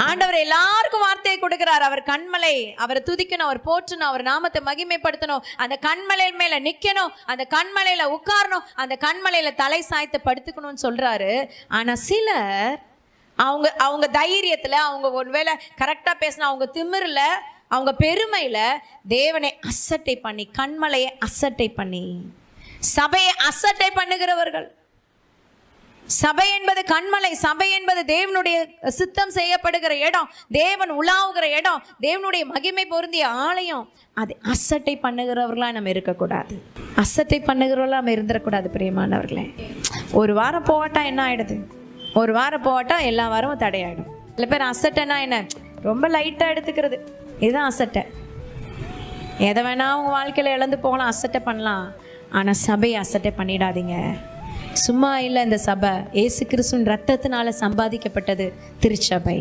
ஆண்டவர் எல்லாருக்கும் வார்த்தையை கொடுக்கிறார். அவர் கண்மலை, அவரை துதிக்கணும், அவர் போற்றணும், அவர் நாமத்தை மகிமைப்படுத்தணும், அந்த கண்மலை மேல நிக்கணும், அந்த கண்மலையில உட்காரணும், அந்த கண்மலையில தலை சாய்த்து படுத்துக்கணும்னு சொல்றாரு. ஆனா சிலர் அவங்க தைரியத்துல, அவங்க ஒருவேளை கரெக்டா பேசினா, அவங்க திமிர்ல, அவங்க பெருமையில தேவனை அசட்டை பண்ணி, கண்மலையை அசட்டை பண்ணி, சபையை அசட்டை பண்ணுகிறவர்கள். சபை என்பது கண்மலை, சபை என்பது தேவனுடைய சித்தம் செய்யப்படுகிற இடம், தேவன் உலாவுகிற இடம், தேவனுடைய மகிமை பொருந்திய ஆலயம். அது அசட்டை பண்ணுகிறவர்களா நம்ம இருக்கக்கூடாது. அசட்டை பண்ணுகிறவர்களா நம்ம இருந்துடக்கூடாது. பிரியமானவர்களே, ஒரு வாரம் போவாட்டா என்ன ஆயிடுது? ஒரு வாரம் போவாட்டா எல்லா வாரமும் தடையாயிடும். சில பேர் அசட்டைனா என்ன, ரொம்ப லைட்டா எடுத்துக்கிறது. இதுதான் அசட்டை. எதை வேணா அவங்க வாழ்க்கையில இழந்து போகலாம், அசட்டை பண்ணலாம். ஆனா சபையை அசட்டை பண்ணிடாதீங்க. சும்மா இல்லை இந்த சபை, இயேசு கிறிஸ்துவின் ரத்தத்தினால சம்பாதிக்கப்பட்டது திருச்சபை.